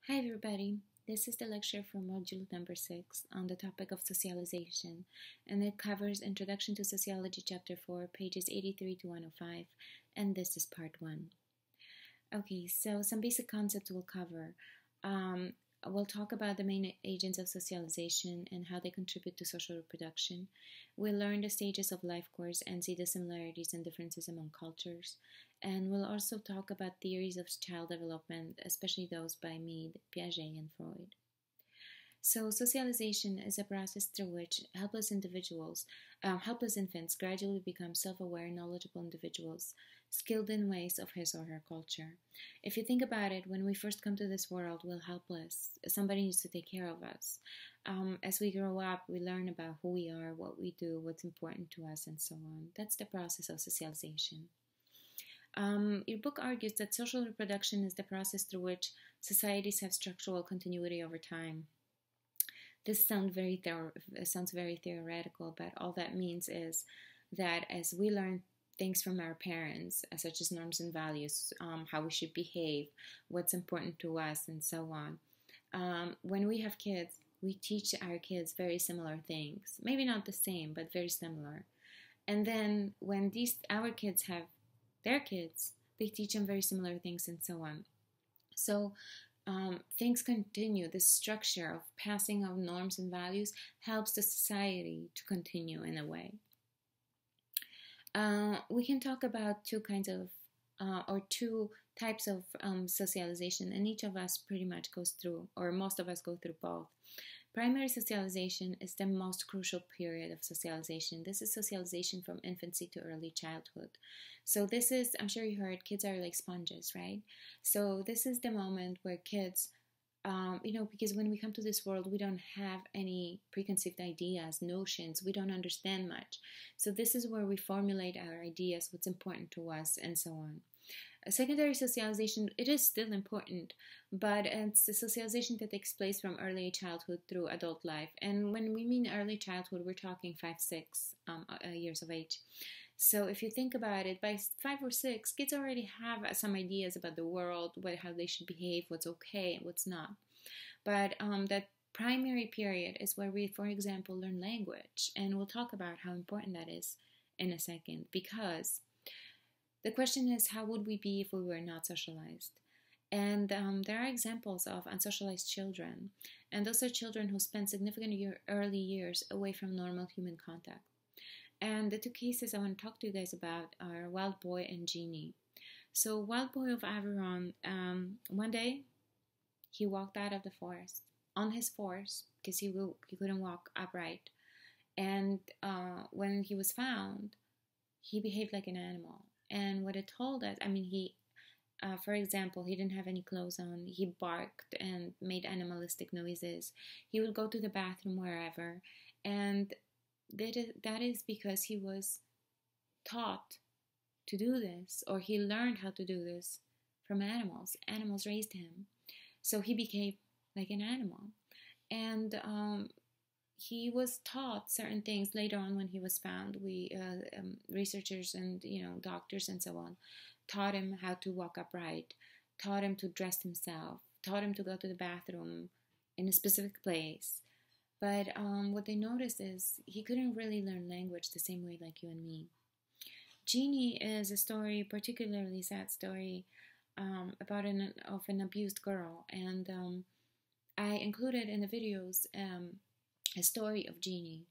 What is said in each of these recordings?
Hi everybody, this is the lecture for module number 6 on the topic of socialization, and it covers Introduction to Sociology chapter 4, pages 83 to 105, and this is part 1. Okay, so some basic concepts we'll cover. We'll talk about the main agents of socialization and how they contribute to social reproduction. We'll learn the stages of life course and see the similarities and differences among cultures. And we'll also talk about theories of child development, especially those by Mead, Piaget, and Freud. So, socialization is a process through which helpless infants gradually become self aware, knowledgeable individuals, skilled in ways of his or her culture. If you think about it, when we first come to this world, we're helpless. Somebody needs to take care of us. As we grow up, we learn about who we are, what we do, what's important to us, and so on. That's the process of socialization. Your book argues that social reproduction is the process through which societies have structural continuity over time. This sounds very theoretical, but all that means is that as we learn things from our parents, such as norms and values, how we should behave, what's important to us, and so on, when we have kids, we teach our kids very similar things. Maybe not the same, but very similar. And then when our kids have their kids, they teach them very similar things, and so on. So things continue. This structure of passing of norms and values helps the society to continue in a way. We can talk about two types of socialization, and each of us pretty much goes through, or most of us go through both. Primary socialization is the most crucial period of socialization. This is socialization from infancy to early childhood. So this is, I'm sure you heard, kids are like sponges, right? So this is the moment where kids, because when we come to this world, we don't have any preconceived ideas, notions, we don't understand much. So this is where we formulate our ideas, what's important to us, and so on. Secondary socialization, it is still important, but it's the socialization that takes place from early childhood through adult life. And when we mean early childhood, we're talking 5-6 years of age. So if you think about it, by 5 or 6, kids already have some ideas about the world, how they should behave, what's okay, what's not. But that primary period is where we, for example, learn language. And we'll talk about how important that is in a second, because the question is, how would we be if we were not socialized? And there are examples of unsocialized children, and those are children who spend significant early years away from normal human contact. And the two cases I want to talk to you guys about are Wild Boy and Genie. So Wild Boy of Aveyron, one day he walked out of the forest on his force because he couldn't walk upright. And when he was found, he behaved like an animal. And what it told us, for example, he didn't have any clothes on. He barked and made animalistic noises. He would go to the bathroom wherever. And that is because he was taught to do this, or he learned how to do this from animals. Animals raised him. So he became like an animal. And he was taught certain things later on when he was found. Researchers and doctors and so on taught him how to walk upright, taught him to dress himself, taught him to go to the bathroom in a specific place. But what they noticed is he couldn't really learn language the same way like you and me. Genie is a story, particularly sad story, about an abused girl, and I included in the videos a story of Genie,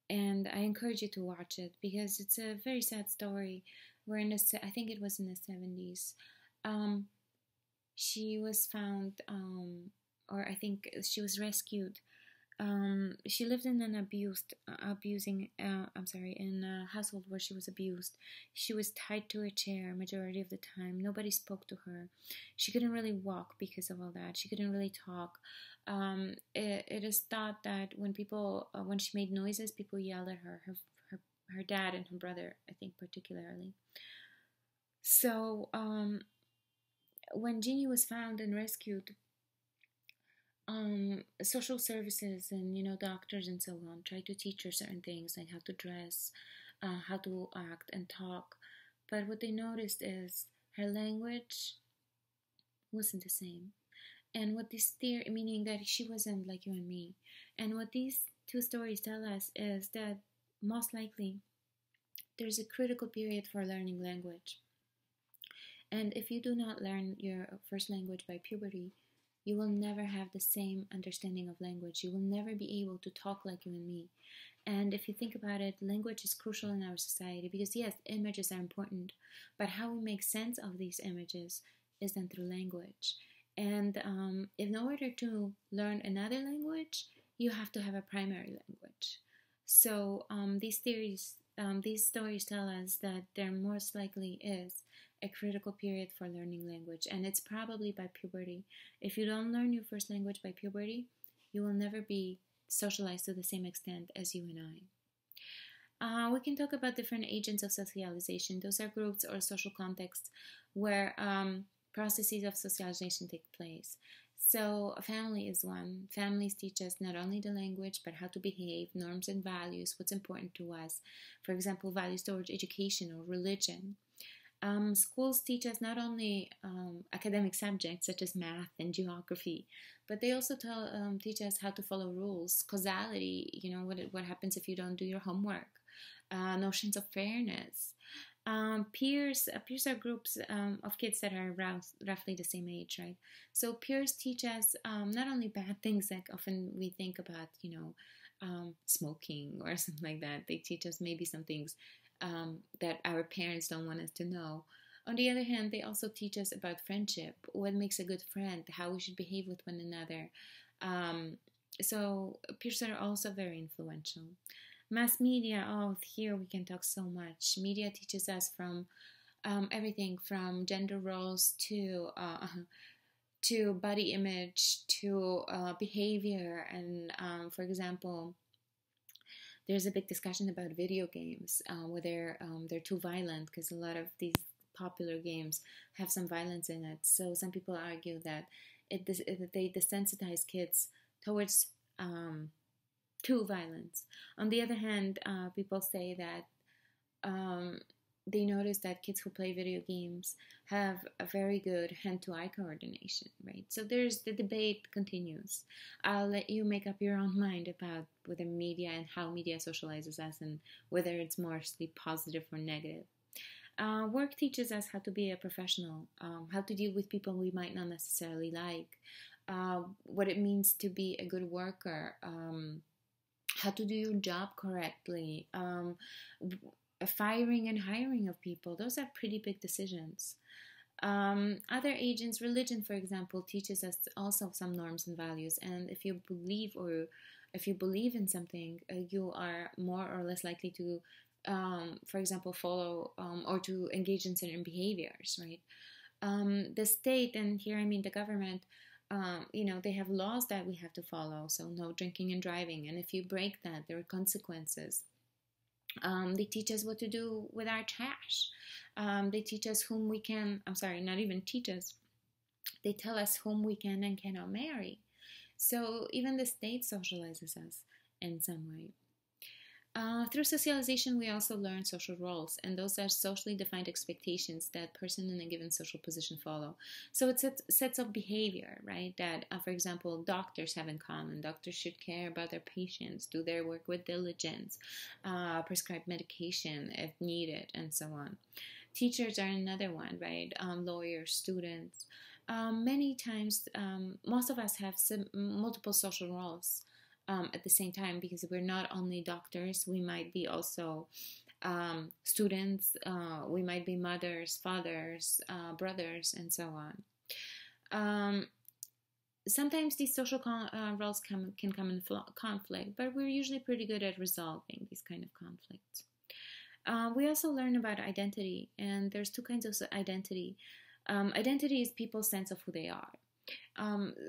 and I encourage you to watch it because it's a very sad story. I think it was in the 70s. She was found, or I think she was rescued. She lived in an in a household where she was abused. She was tied to a chair majority of the time. Nobody spoke to her. She couldn't really walk because of all that. She couldn't really talk. It is thought that when she made noises, people yelled at her. Her dad and her brother, I think, particularly. So when Jeannie was found and rescued, social services and doctors and so on tried to teach her certain things like how to dress, how to act and talk, but what they noticed is her language wasn't the same. And what this theory, meaning that she wasn't like you and me. And what these two stories tell us is that most likely there's a critical period for learning language. And if you do not learn your first language by puberty, you will never have the same understanding of language. You will never be able to talk like you and me. And if you think about it, language is crucial in our society because, yes, images are important, but how we make sense of these images is done through language. And in order to learn another language, you have to have a primary language. So these stories tell us that there most likely is a critical period for learning language, and it's probably by puberty. If you don't learn your first language by puberty, you will never be socialized to the same extent as you and I. We can talk about different agents of socialization. Those are groups or social contexts where processes of socialization take place. So a family is one. Families teach us not only the language, but how to behave, norms and values, what's important to us. For example, values towards education or religion. Schools teach us not only academic subjects such as math and geography, but they also teach us how to follow rules, causality, what happens if you don't do your homework, notions of fairness. Peers are groups of kids that are roughly the same age, right? So peers teach us not only bad things, like often we think about, smoking or something like that. They teach us maybe some things that our parents don't want us to know. On the other hand, they also teach us about friendship, what makes a good friend, how we should behave with one another. So peers are also very influential. Mass media, here we can talk so much. Media teaches us from everything from gender roles to body image to behavior. And for example, there's a big discussion about video games, whether they're too violent, because a lot of these popular games have some violence in it. So some people argue that they desensitize kids towards to violence. On the other hand, people say that they notice that kids who play video games have a very good hand-to-eye coordination, right? So the debate continues. I'll let you make up your own mind about whether media and how media socializes us and whether it's mostly positive or negative. Work teaches us how to be a professional, how to deal with people we might not necessarily like, what it means to be a good worker, how to do your job correctly, firing and hiring of people. Those are pretty big decisions. Other agents, religion, for example, teaches us also some norms and values. And if you believe in something, you are more or less likely to, for example, follow or to engage in certain behaviors, right? The state, and here I mean the government, they have laws that we have to follow. So no drinking and driving. And if you break that, there are consequences. They teach us what to do with our trash. They teach us whom we can, not even teach us. They tell us whom we can and cannot marry. So even the state socializes us in some way. Through socialization, we also learn social roles, and those are socially defined expectations that person in a given social position follow. So it's sets of behavior, right, that, for example, doctors have in common. Doctors should care about their patients, do their work with diligence, prescribe medication if needed, and so on. Teachers are another one, right, lawyers, students. Many times, most of us have multiple social roles. At the same time, because we're not only doctors, we might be also students, we might be mothers, fathers, brothers, and so on. Sometimes these social roles can come in conflict, but we're usually pretty good at resolving these kind of conflicts. We also learn about identity, and there's two kinds of identity. Identity is people's sense of who they are.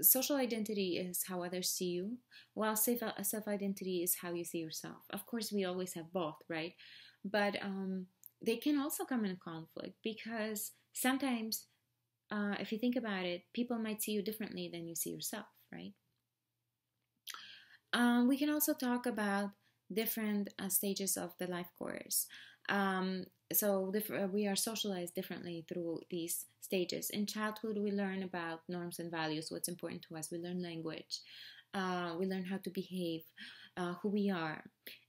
Social identity is how others see you, while self-identity is how you see yourself. Of course, we always have both, right? But they can also come in conflict because sometimes, if you think about it, people might see you differently than you see yourself, right? We can also talk about different stages of the life course. So we are socialized differently through these stages. In childhood, we learn about norms and values, what's important to us. We learn language. We learn how to behave, who we are.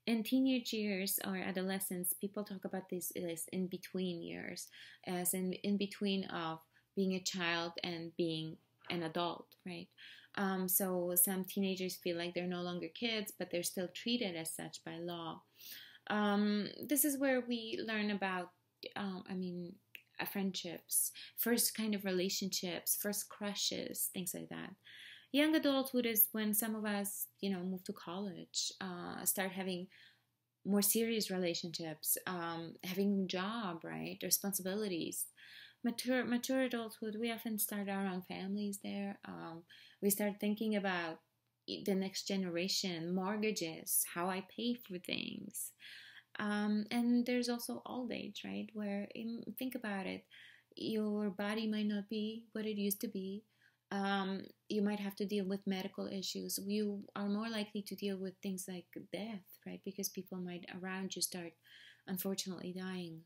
In teenage years or adolescence, people talk about this as in between years, as in between of being a child and being an adult, right? So some teenagers feel like they're no longer kids, but they're still treated as such by law. This is where we learn about, friendships, first kind of relationships, first crushes, things like that. Young adulthood is when some of us, move to college, start having more serious relationships, having a job, right, responsibilities. Mature adulthood, we often start our own families there. We start thinking about the next generation, mortgages, how I pay for things. And there's also old age, right, where, think about it, your body might not be what it used to be. You might have to deal with medical issues. You are more likely to deal with things like death, right? Because people might around you start unfortunately dying.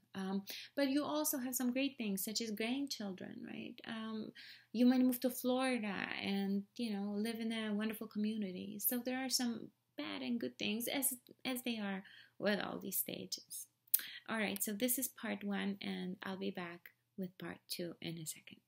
But you also have some great things such as grandchildren, right? You might move to Florida and, live in a wonderful community. So there are some bad and good things as they are with all these stages. All right, so this is part 1, and I'll be back with part 2 in a second.